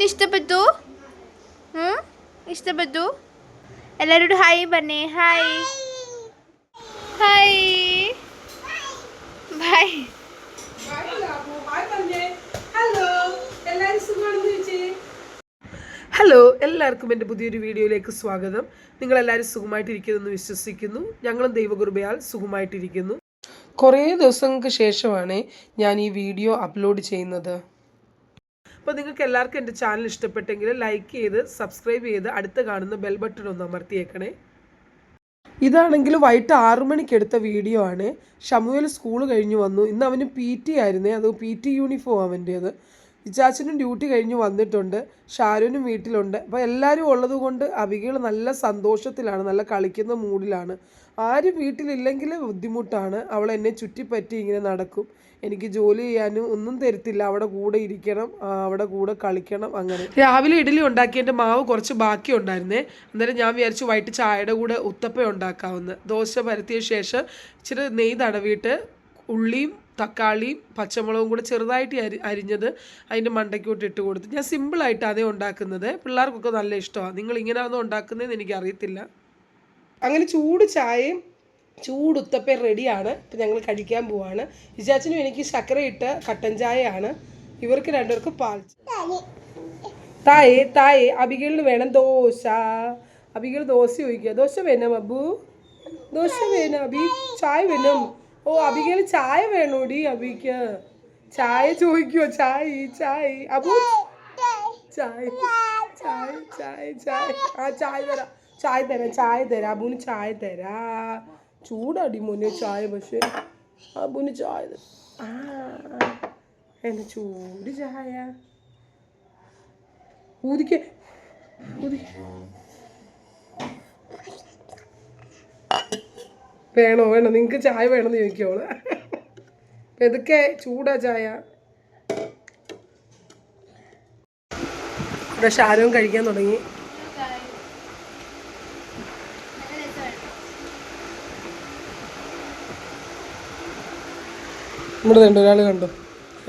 അബുവിന് ഇഷ്ടപ്പെട്ടു? ഇഷ്ടപ്പെട്ടു? എല്ലാവരോടും ഹായ് പറഞ്ഞേ. Hi hi bye. ഹലോ, എല്ലാവർക്കും എൻ്റെ പുതിയൊരു വീഡിയോയിലേക്ക് സ്വാഗതം. നിങ്ങളെല്ലാവരും സുഖമായിട്ടിരിക്കുമെന്ന് വിശ്വസിക്കുന്നു. ഞങ്ങളും ദൈവകൃപയാൽ സുഖമായിട്ടിരിക്കുന്നു. കുറേ ദിവസങ്ങൾക്ക് ശേഷമാണ് ഞാൻ ഈ വീഡിയോ അപ്ലോഡ് ചെയ്യുന്നത്. അപ്പോൾ നിങ്ങൾക്ക് എല്ലാവർക്കും എൻ്റെ ചാനൽ ഇഷ്ടപ്പെട്ടെങ്കിൽ ലൈക്ക് ചെയ്ത് സബ്സ്ക്രൈബ് ചെയ്ത് അടുത്ത് കാണുന്ന ബെൽ ബട്ടൺ ഒന്ന് അമർത്തിയേക്കണേ. ഇതാണെങ്കിൽ വൈകിട്ട് 6 മണിക്ക് എടുത്ത വീഡിയോ ആണ്. ഷമുവേൽ സ്കൂൾ കഴിഞ്ഞ് വന്നു. ഇന്ന് അവന് PT ആയിരുന്നേ. അത് PT യൂണിഫോം അവൻ്റേത്. ഇച്ചാച്ചനും ഡ്യൂട്ടി കഴിഞ്ഞ് വന്നിട്ടുണ്ട്. ഷാരൂനും വീട്ടിലുണ്ട്. അപ്പോൾ എല്ലാവരും ഉള്ളത് കൊണ്ട് അബിഗേൽ നല്ല സന്തോഷത്തിലാണ്, നല്ല കളിക്കുന്ന മൂഡിലാണ്. ആരും വീട്ടിലില്ലെങ്കിൽ ബുദ്ധിമുട്ടാണ്. അവൾ എന്നെ ചുറ്റിപ്പറ്റി ഇങ്ങനെ നടക്കും. എനിക്ക് ജോലി ചെയ്യാനും ഒന്നും തരത്തില്ല. അവിടെ കൂടെ ഇരിക്കണം, അവിടെ കൂടെ കളിക്കണം. അങ്ങനെ രാവിലെ ഇഡ്ഡലി ഉണ്ടാക്കിയതിൻ്റെ മാവ് കുറച്ച് ബാക്കി ഉണ്ടായിരുന്നേ. അന്നേരം ഞാൻ വിചാരിച്ചു വൈകിട്ട് ചായയുടെ കൂടെ ഉത്തപ്പ ഉണ്ടാക്കാവുന്ന. ദോശ പരത്തിയ ശേഷം ഇച്ചിരി നെയ്യ് തടവിയിട്ട് ഉള്ളിയും തക്കാളിയും പച്ചമുളകും കൂടെ ചെറുതായിട്ട് അരിഞ്ഞത് അതിൻ്റെ മണ്ടയ്ക്കോട്ട് ഇട്ട് കൊടുത്ത്. ഞാൻ സിമ്പിളായിട്ട് അതേ ഉണ്ടാക്കുന്നത്. പിള്ളേർക്കൊക്കെ നല്ല ഇഷ്ടമാണ്. നിങ്ങൾ ഇങ്ങനെയാണോ ഉണ്ടാക്കുന്നതെന്ന് എനിക്കറിയത്തില്ല. അങ്ങനെ ചൂട് ചായയും ചൂട് ഉത്തപ്പയും റെഡിയാണ്. ഇപ്പം ഞങ്ങൾ കഴിക്കാൻ പോവാണ്. ഇജാച്ചനും എനിക്ക് ശർക്കര ഇട്ട കട്ടൻ ചായയാണ്. ഇവർക്ക് രണ്ടുപേർക്ക് പാൽ. തായേ അബിഗേലിന് വേണം ദോശ. അബിഗേൽ ദോശ ചോദിക്കുക. ദോശ വേണം അബു, ദോശ വേണം അബി, ചായ വേണം. ഓ അബിഗേൽ ചായ വേണോടി. അബിക്ക് ചായ ചോദിക്കുവോ? ചായ ചായ അബു, ചായ ചായ ചായ ചായ. ആ ചായ തരാം, ചായ തരാം, ചായ തരാം. അബുന് ചായ തരാ. ചൂടടി മോനെ ചായ. പക്ഷേ അബുന് ചായ എന്നെ ചൂട് ചായ. ഊതിക്ക് ഊതിക്ക്. വേണോ വേണോ നിങ്ങൾക്ക് ചായ വേണമെന്ന് ചോദിക്കോള്. ഇതൊക്കെ ചൂടാ ചായ. ഇവിടെ ഷാരവും കഴിക്കാൻ തുടങ്ങി. ഇവിടെ കണ്ടോ, ഒരാൾ കണ്ടോ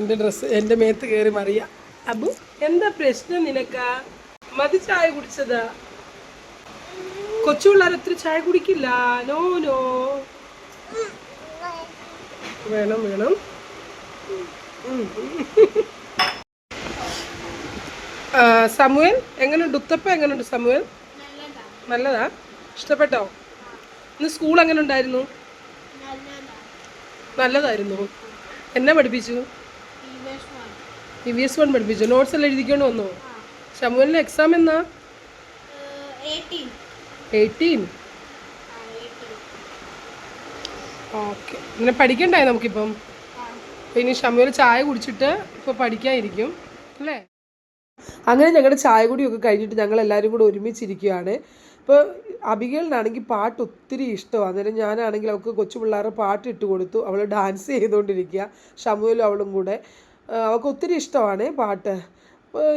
എൻ്റെ ഡ്രസ്സ് എൻ്റെ മേത്ത് കയറി മറിയാ. അബു എന്താ പ്രശ്നം നിനക്കാ? മതി ചായ കുടിച്ചതാ. കൊച്ചു പിള്ളേർ ഒത്തിരി ചായ കുടിക്കില്ല. നോ നോ, വേണം വേണം. സമുവേൽ എങ്ങനെയുണ്ട്? ഉത്തപ്പ എങ്ങനെയുണ്ട് സമുവേൽ? നല്ലതാ? ഇഷ്ടപ്പെട്ടോ? ഇന്ന് സ്കൂൾ എങ്ങനെ ഉണ്ടായിരുന്നു? നല്ലതായിരുന്നു. എന്നാ പഠിപ്പിച്ചു? EVS 1 പഠിപ്പിച്ചു. നോട്ട്സ് എല്ലാം എഴുതിക്കൊണ്ട് വന്നോ? ഷമുവേലിൻ്റെ എക്സാം എന്നാ? 18. ഓക്കെ. പിന്നെ പഠിക്കണ്ടായി നമുക്കിപ്പം. ഇനി ഷമുവേൽ ചായ കുടിച്ചിട്ട് ഇപ്പോൾ പഠിക്കാനിരിക്കും അല്ലേ? അങ്ങനെ ഞങ്ങളുടെ ചായ കുടിയൊക്കെ കഴിഞ്ഞിട്ട് ഞങ്ങൾ എല്ലാവരും കൂടെ ഒരുമിച്ചിരിക്കുകയാണ്. ഇപ്പോൾ അബിഗേലിനാണെങ്കിൽ പാട്ട് ഒത്തിരി ഇഷ്ടമാണ്. അന്നേരം ഞാനാണെങ്കിൽ അവൾക്ക് കൊച്ചു പിള്ളേരുടെ പാട്ട് ഇട്ട് കൊടുത്തു. അവൾ ഡാൻസ് ചെയ്തുകൊണ്ടിരിക്കുക, ഷമുവേലും അവളും കൂടെ. അവൾക്ക് ഒത്തിരി ഇഷ്ടമാണ് പാട്ട്.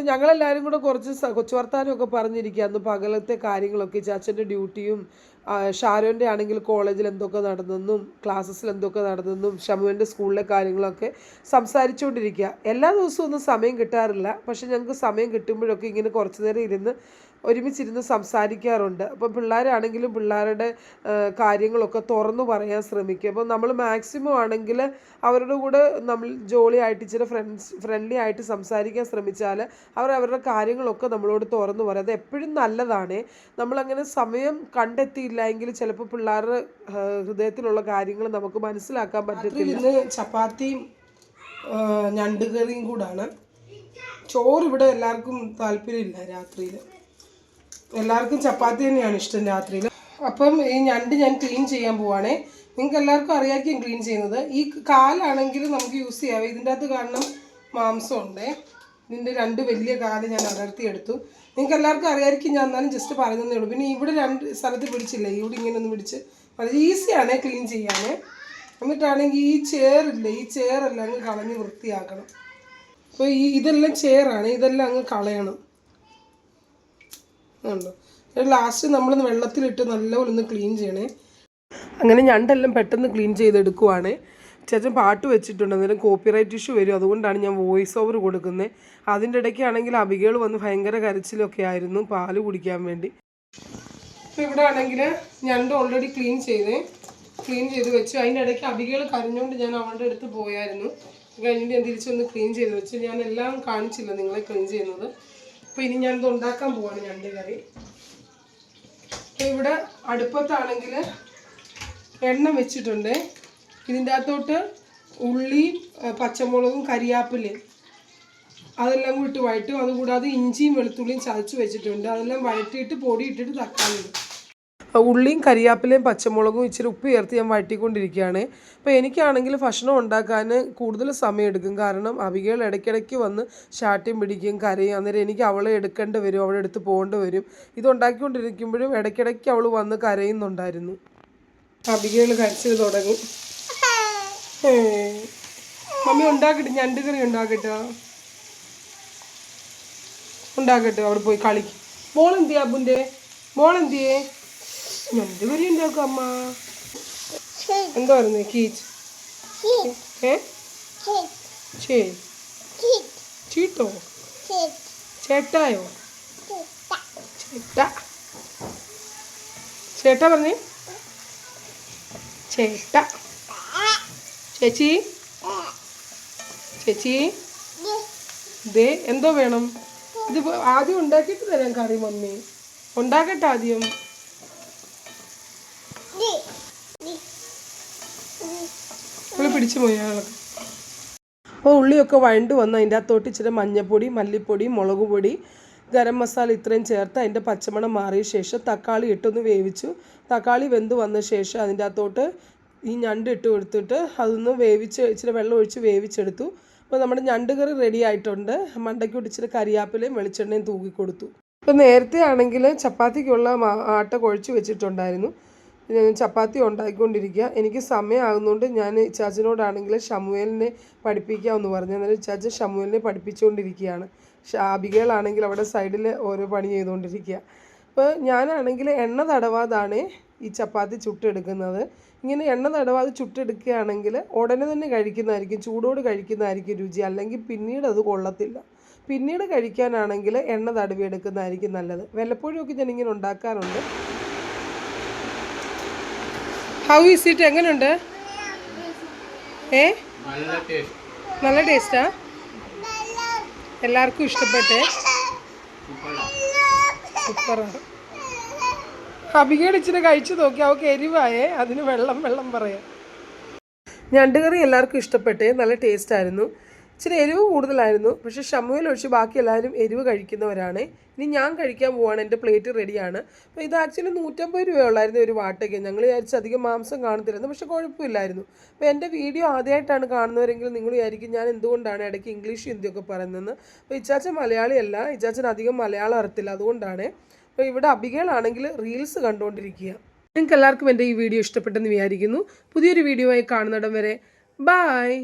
ഞങ്ങളെല്ലാവരും കൂടെ കുറച്ച് കൊച്ചു വർത്താനമൊക്കെ പറഞ്ഞിരിക്കുക. അന്ന് പകലത്തെ കാര്യങ്ങളൊക്കെ, ചാച്ചൻ്റെ ഡ്യൂട്ടിയും ഷാരോൻ്റെ ആണെങ്കിൽ കോളേജിൽ എന്തൊക്കെ നടന്നെന്നും ക്ലാസ്സസിൽ എന്തൊക്കെ നടന്നെന്നും ഷമുവിൻ്റെ സ്കൂളിലെ കാര്യങ്ങളൊക്കെ സംസാരിച്ചുകൊണ്ടിരിക്കുക. എല്ലാ ദിവസവും ഒന്നും സമയം കിട്ടാറില്ല. പക്ഷെ ഞങ്ങൾക്ക് സമയം കിട്ടുമ്പോഴൊക്കെ ഇങ്ങനെ കുറച്ച് നേരം ഇരുന്ന് ഒരുമിച്ചിരുന്ന് സംസാരിക്കാറുണ്ട്. അപ്പം പിള്ളേരാണെങ്കിലും പിള്ളേരുടെ കാര്യങ്ങളൊക്കെ തുറന്നു പറയാൻ ശ്രമിക്കും. അപ്പം നമ്മൾ മാക്സിമം ആണെങ്കിൽ അവരുടെ കൂടെ നമ്മൾ ജോളിയായിട്ട് ഇച്ചിരി ഫ്രണ്ട്ലി ആയിട്ട് സംസാരിക്കാൻ ശ്രമിച്ചാൽ അവർ അവരുടെ കാര്യങ്ങളൊക്കെ നമ്മളോട് തുറന്നു പറയും. അത് എപ്പോഴും നല്ലതാണ്. നമ്മളങ്ങനെ സമയം കണ്ടെത്തിയില്ല എങ്കിൽ ചിലപ്പോൾ പിള്ളേരുടെ ഹൃദയത്തിലുള്ള കാര്യങ്ങൾ നമുക്ക് മനസ്സിലാക്കാൻ പറ്റത്തില്ല. ഇന്ന് ചപ്പാത്തിയും ഞണ്ടുകറിയും കൂടാണ്. ചോറ് ഇവിടെ എല്ലാവർക്കും താല്പര്യമില്ല. രാത്രിയിൽ എല്ലാവർക്കും ചപ്പാത്തി തന്നെയാണ് ഇഷ്ടം രാത്രിയിൽ. അപ്പം ഈ ഞണ്ട് ഞാൻ ക്ലീൻ ചെയ്യാൻ പോവാണേ. നിങ്ങൾക്ക് എല്ലാവർക്കും അറിയാമായിരിക്കും ക്ലീൻ ചെയ്യുന്നത്. ഈ കാലാണെങ്കിൽ നമുക്ക് യൂസ് ചെയ്യാം. ഇതിൻ്റെ അകത്ത് കാരണം മാംസമുണ്ടേ. ഇതിൻ്റെ 2 വലിയ കാല് ഞാൻ അടർത്തിയെടുത്തു. നിങ്ങൾക്ക് എല്ലാവർക്കും അറിയാമായിരിക്കും, ഞാൻ എന്നാലും ജസ്റ്റ് പറയുന്നതേ ഉള്ളൂ. പിന്നെ ഇവിടെ 2 സ്ഥലത്ത് പിടിച്ചില്ലേ, ഇവിടെ ഇങ്ങനെ ഒന്ന് പിടിച്ച് വളരെ ഈസിയാണ് ക്ലീൻ ചെയ്യാൻ. എന്നിട്ടാണെങ്കിൽ ഈ ചെയറില്ലേ, ഈ ചെയറെല്ലാം അങ്ങ് കളഞ്ഞ് വൃത്തിയാക്കണം. അപ്പോൾ ഇതെല്ലാം ചെയറാണ്, ഇതെല്ലാം അങ്ങ് കളയണം. ഉണ്ടോ? ലാസ്റ്റ് നമ്മളൊന്ന് വെള്ളത്തിലിട്ട് നല്ലപോലെ ഒന്ന് ക്ലീൻ ചെയ്യണേ. അങ്ങനെ ഞണ്ടെല്ലാം പെട്ടെന്ന് ക്ലീൻ ചെയ്തെടുക്കുവാണ്. ചേച്ചൻ പാട്ട് വെച്ചിട്ടുണ്ട്, അന്നേരം കോപ്പിറൈറ്റ് ഇഷ്യൂ വരും, അതുകൊണ്ടാണ് ഞാൻ വോയിസ് ഓവർ കൊടുക്കുന്നത്. അതിൻ്റെ ഇടയ്ക്കാണെങ്കിൽ അബിഗേൾ വന്ന് ഭയങ്കര കരച്ചിലൊക്കെ ആയിരുന്നു പാല് കുടിക്കാൻ വേണ്ടി. അപ്പോൾ ഇവിടെ ആണെങ്കിൽ ഞണ്ട് ഓൾറെഡി ക്ലീൻ ചെയ്ത് വെച്ചു. അതിൻ്റെ ഇടയ്ക്ക് അബിഗേൾ കരഞ്ഞുകൊണ്ട് ഞാൻ അവളുടെ അടുത്ത് പോയായിരുന്നു. കഴിഞ്ഞിട്ട് ഞാൻ തിരിച്ചൊന്ന് ക്ലീൻ ചെയ്ത് വെച്ചു. ഞാൻ എല്ലാം കാണിച്ചില്ല നിങ്ങളെ ക്ലീൻ ചെയ്യുന്നത്. അപ്പോൾ ഇനി ഞാനിത് ഉണ്ടാക്കാൻ പോവാണ് ഞണ്ട് കറി. അപ്പോൾ ഇവിടെ അടുപ്പത്താണെങ്കിൽ എണ്ണ വെച്ചിട്ടുണ്ട്. ഇതിൻ്റെ അകത്തോട്ട് ഉള്ളിയും പച്ചമുളകും കരിയാപ്പിലയും അതെല്ലാം കൂടി ഇട്ട് വഴറ്റും. അതുകൂടാതെ ഇഞ്ചിയും വെളുത്തുള്ളിയും ചതച്ച് വെച്ചിട്ടുണ്ട്. അതെല്ലാം വഴറ്റിയിട്ട് പൊടി ഇട്ടിട്ട് തക്കാളി ഇടും. ഉള്ളിയും കരിയാപ്പിലയും പച്ചമുളകും ഇച്ചിരി ഉപ്പ് ചേർത്ത് ഞാൻ വഴറ്റിക്കൊണ്ടിരിക്കുകയാണ്. അപ്പോൾ എനിക്കാണെങ്കിൽ ഭക്ഷണം ഉണ്ടാക്കാൻ കൂടുതൽ സമയം എടുക്കും. കാരണം അബിഗേൾ ഇടയ്ക്കിടയ്ക്ക് വന്ന് ശാഠ്യം പിടിക്കും, കരയും. അന്നേരം എനിക്ക് അവളെ എടുക്കേണ്ടി വരും, അവളെ എടുത്ത് പോകേണ്ടി വരും. ഇതുണ്ടാക്കിക്കൊണ്ടിരിക്കുമ്പോഴും ഇടയ്ക്കിടയ്ക്ക് അവൾ വന്ന് കരയുന്നുണ്ടായിരുന്നു. അബിഗേൾ കരച്ചിൽ തുടങ്ങും. മമ്മി ഉണ്ടാക്കട്ടെ, ഞണ്ട് കറി ഉണ്ടാക്കട്ടെ അവിടെ പോയി കളിക്കും. മോളെന്തിയാ അബുൻ്റെ മോളെന്തിയേ? ഞണ്ട് കറി ഉണ്ടാക്കും അമ്മ. എന്താ പറയുന്നത്? കീച്ച് ചീട്ടോ ചേട്ടായോ? ചേട്ടാ പറഞ്ഞേ, ചേട്ടാ. ചേച്ചി ദേ എന്തോ വേണം? ഇത് ആദ്യം ഉണ്ടാക്കിയിട്ട് തരാം കറി മമ്മി. ഉണ്ടാക്കട്ടെ ആദ്യം. പിടിച്ചു പോയി ആളൊക്കെ. അപ്പോൾ ഉള്ളിയൊക്കെ വഴണ്ട് വന്ന് അതിൻ്റെ അകത്തോട്ട് ഇച്ചിരി മഞ്ഞൾപ്പൊടി, മല്ലിപ്പൊടി, മുളക് പൊടി, ഗരം മസാല ഇത്രയും ചേർത്ത് അതിൻ്റെ പച്ചമണം മാറിയ ശേഷം തക്കാളി ഇട്ടൊന്ന് വേവിച്ചു. തക്കാളി വെന്ത് വന്ന ശേഷം അതിൻ്റെ അകത്തോട്ട് ഈ ഞണ്ട് ഇട്ട് കൊടുത്തിട്ട് അതൊന്ന് വേവിച്ച് ഇച്ചിരി വെള്ളം ഒഴിച്ച് വേവിച്ചെടുത്തു. അപ്പോൾ നമ്മുടെ ഞണ്ട് കറി റെഡി ആയിട്ടുണ്ട്. മണ്ടയ്ക്കോട്ട് ഇച്ചിരി കരിയാപ്പിലയും വെളിച്ചെണ്ണയും തൂക്കി കൊടുത്തു. ഇപ്പോൾ നേരത്തെ ആണെങ്കിൽ ചപ്പാത്തിക്കുള്ള ആട്ട കുഴച്ച് വെച്ചിട്ടുണ്ടായിരുന്നു. ചപ്പാത്തി ഉണ്ടാക്കിക്കൊണ്ടിരിക്കുക. എനിക്ക് സമയമാകുന്നതുകൊണ്ട് ഞാൻ ഇച്ചാച്ചനോടാണെങ്കിൽ ഷമുവേലിനെ പഠിപ്പിക്കാമെന്ന് പറഞ്ഞു. അന്നേരം ഇച്ചാച്ചൻ ഷമുവേലിനെ പഠിപ്പിച്ചുകൊണ്ടിരിക്കുകയാണ്. അബിഗേളാണെങ്കിൽ അവിടെ സൈഡിൽ ഓരോ പണി ചെയ്തുകൊണ്ടിരിക്കുക. അപ്പോൾ ഞാനാണെങ്കിൽ എണ്ണ തടവാതാണ് ഈ ചപ്പാത്തി ചുട്ടെടുക്കുന്നത്. ഇങ്ങനെ എണ്ണ തടവാതെ ചുട്ടെടുക്കുകയാണെങ്കിൽ ഉടനെ തന്നെ കഴിക്കുന്നതായിരിക്കും, ചൂടോട് കഴിക്കുന്നതായിരിക്കും രുചി. അല്ലെങ്കിൽ പിന്നീട് അത് കൊള്ളത്തില്ല. പിന്നീട് കഴിക്കാനാണെങ്കിൽ എണ്ണ തടവി എടുക്കുന്നതായിരിക്കും നല്ലത്. വല്ലപ്പോഴും ഒക്കെ ഞാനിങ്ങനെ ഉണ്ടാക്കാറുണ്ട്. How is it? എങ്ങനെയുണ്ട്? നല്ല ടേസ്റ്റാ? എല്ലാവർക്കും ഇഷ്ടപ്പെട്ടേ? സൂപ്പറാണ്. അബിഗേൾ ഇച്ചിരി കഴിച്ചു നോക്കി, അവൾക്ക് എരിവായേ, അതിന് വെള്ളം പറയാം. ഞണ്ട് കറി എല്ലാവർക്കും ഇഷ്ടപ്പെട്ടേ, നല്ല ടേസ്റ്റായിരുന്നു. ഇച്ചിരി എരിവ് കൂടുതലായിരുന്നു. പക്ഷേ ഷമുവേൽ ഒഴിച്ച് ബാക്കി എല്ലാവരും എരിവ് കഴിക്കുന്നവരാണ്. ഇനി ഞാൻ കഴിക്കാൻ പോവാണ്. എൻ്റെ പ്ലേറ്റ് റെഡിയാണ്. അപ്പോൾ ഇത് ആക്ച്വലി 150 രൂപയുള്ളായിരുന്നു ഒരു വാട്ടയ്ക്ക്. ഞങ്ങൾ വിചാരിച്ച് അധികം മാംസം കാണത്തില്ലായിരുന്നു, പക്ഷേ കുഴപ്പമില്ലായിരുന്നു. അപ്പോൾ എൻ്റെ വീഡിയോ ആദ്യമായിട്ടാണ് കാണുന്നവരെങ്കിൽ നിങ്ങൾ വിചാരിക്കും ഞാൻ എന്തുകൊണ്ടാണ് ഇടയ്ക്ക് ഇംഗ്ലീഷ് ഹിന്ദിയൊക്കെ പറയുന്നത്. അപ്പോൾ ഇച്ചാച്ചൻ മലയാളിയല്ല, ഇച്ചാച്ചൻ അധികം മലയാളം അറിയത്തില്ല, അതുകൊണ്ടാണ്. അപ്പോൾ ഇവിടെ അബിഗേൾ ആണെങ്കിൽ റീൽസ് കണ്ടുകൊണ്ടിരിക്കുക. നിങ്ങൾക്ക് എല്ലാവർക്കും എൻ്റെ ഈ വീഡിയോ ഇഷ്ടപ്പെട്ടെന്ന് വിചാരിക്കുന്നു. പുതിയൊരു വീഡിയോ ആയി കാണുന്നിടം വരെ ബായ്.